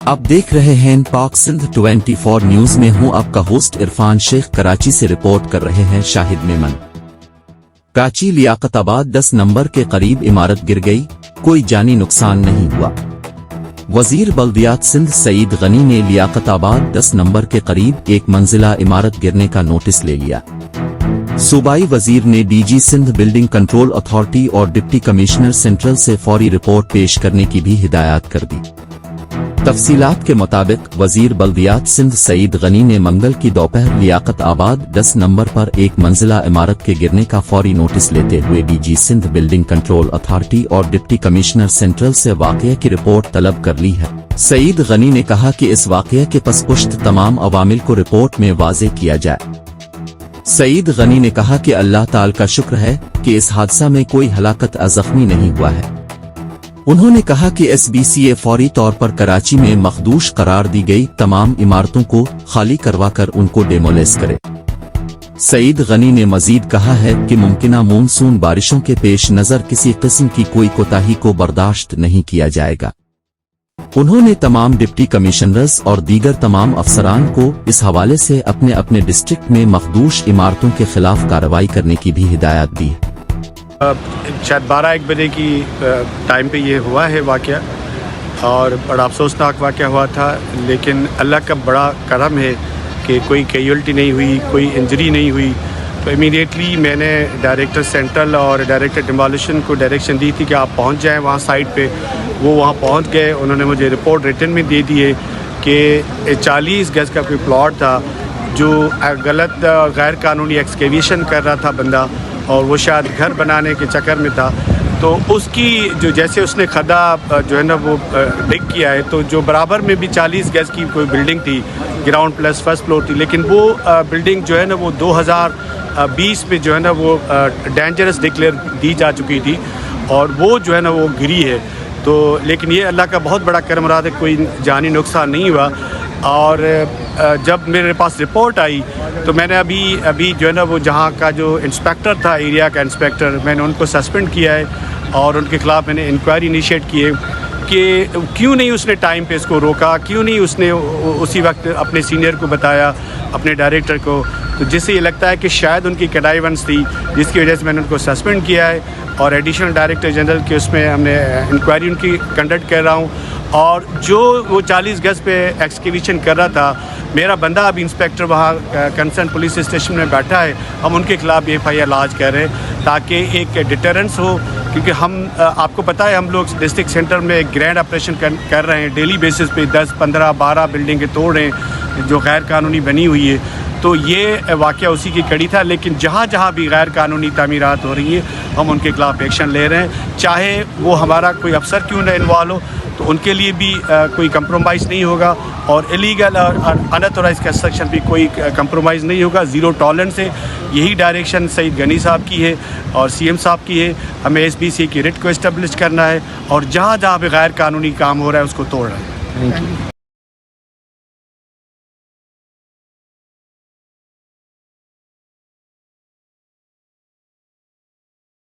आप देख रहे हैं पाक सिंध 24 न्यूज में हूं आपका होस्ट इरफान शेख। कराची से रिपोर्ट कर रहे हैं शाहिद मेमन। कराची लियाकताबाद 10 नंबर के करीब इमारत गिर गई, कोई जानी नुकसान नहीं हुआ। वजीर बल्दियात सिंध सईद गनी ने लियाकताबाद 10 नंबर के करीब एक मंजिला इमारत गिरने का नोटिस ले लिया। सूबाई वजीर ने DG Sindh building control authority और डिप्टी कमिश्नर सेंट्रल से फौरी रिपोर्ट पेश करने की भी हिदायत कर दी। तफसीलात के मुताबिक वजीर बल्दियात सिंध सईद गनी ने मंगल की दोपहर लियाकत आबाद 10 नंबर पर एक मंजिला इमारत के गिरने का फौरी नोटिस लेते हुए DG Sindh building control authority और डिप्टी कमिश्नर सेंट्रल से वाकये की रिपोर्ट तलब कर ली है। सईद गनी ने कहा कि इस वाकये के पसपुश्त तमाम अवामिल को रिपोर्ट में वाज़े किया जाए। सईद गनी ने कहा कि अल्लाह ताला का शुक्र है कि इस हादसा में कोई हलाकत जख्मी नहीं हुआ है। उन्होंने कहा कि SBCA फौरी तौर पर कराची में मखदूश करार दी गई तमाम इमारतों को खाली करवाकर उनको डेमोलिश करे। सईद गनी ने मजीद कहा है कि मुमकिना मानसून बारिशों के पेश नजर किसी किस्म की कोई कोताही को बर्दाश्त नहीं किया जाएगा। उन्होंने तमाम डिप्टी कमिश्नर्स और दीगर तमाम अफसरान को इस हवाले से अपने अपने डिस्ट्रिक्ट में मखदूश इमारतों के खिलाफ कार्रवाई करने की भी हिदायत दी है। शायद 12-1 बजे की टाइम पे ये हुआ है वाक़या, और बड़ा अफसोसनाक वाक़या हुआ था, लेकिन अल्लाह का बड़ा करम है कि कोई कैजुअल्टी नहीं हुई, कोई इंजरी नहीं हुई। तो इमीडिएटली मैंने डायरेक्टर सेंट्रल और डायरेक्टर डिमोलिशन को डायरेक्शन दी थी कि आप पहुंच जाएं वहाँ साइट पे। वो वहाँ पहुंच गए। उन्होंने मुझे रिपोर्ट रिटन में दे दी है कि 40 गज का कोई प्लॉट था जो गलत गैर कानूनी एक्सकेवेशन कर रहा था बंदा, और वो शायद घर बनाने के चक्कर में था। तो उसकी जो जैसे उसने खड्डा जो है ना वो डिग किया है, तो जो बराबर में भी 40 गज की कोई बिल्डिंग थी, ग्राउंड प्लस फर्स्ट फ्लोर थी, लेकिन वो बिल्डिंग जो है ना वो 2020 में जो है ना वो डेंजरस डिक्लेयर दी जा चुकी थी, और वो जो है ना वो गिरी है। तो लेकिन ये अल्लाह का बहुत बड़ा करम रहा था, कोई जानी नुकसान नहीं हुआ। और जब मेरे पास रिपोर्ट आई तो मैंने अभी जो है ना वो जहाँ का जो इंस्पेक्टर था, एरिया का इंस्पेक्टर, मैंने उनको सस्पेंड किया है और उनके ख़िलाफ़ मैंने इंक्वायरी इनिशिएट की है कि क्यों नहीं उसने टाइम पे इसको रोका, क्यों नहीं उसने उसी वक्त अपने सीनियर को बताया, अपने डायरेक्टर को। तो जिससे ये लगता है कि शायद उनकी कनाइवेंस थी, जिसकी वजह से मैंने उनको सस्पेंड किया है, और एडिशनल डायरेक्टर जनरल के उसमें हमने इंक्वायरी उनकी कंडक्ट कर रहा हूँ। और जो वो 40 गज पे एक्सकेवेशन कर रहा था, मेरा बंदा अभी इंस्पेक्टर वहाँ कंसर्न पुलिस स्टेशन में बैठा है, हम उनके खिलाफ FIR लॉन्च कर रहे हैं ताकि एक डिटरेंस हो। क्योंकि हम आपको पता है हम लोग डिस्ट्रिक्ट सेंटर में एक ग्रैंड ऑपरेशन कर रहे हैं, डेली बेसिस पे 10, 15, 12 बिल्डिंगें तोड़ रहे हैं जो गैर कानूनी बनी हुई है। तो ये वाक़या उसी की कड़ी था। लेकिन जहाँ जहाँ भी गैर कानूनी तामीरात हो रही हैं, हम उनके खिलाफ एक्शन ले रहे हैं, चाहे वो हमारा कोई अफसर क्यों न इन्वॉल्व हो। तो उनके लिए भी कोई कंप्रोमाइज़ नहीं होगा, और इलीगल और अनऑथोराइज्ड कंस्ट्रक्शन भी कोई कंप्रोमाइज़ नहीं होगा। ज़ीरो टॉलरेंस है, यही डायरेक्शन सईद गनी साहब की है और CM साहब की है। हमें SBCA की रिट को इस्टेब्लिश करना है, और जहाँ जहाँ भी गैर कानूनी काम हो रहा है उसको तोड़ना है। Thank you.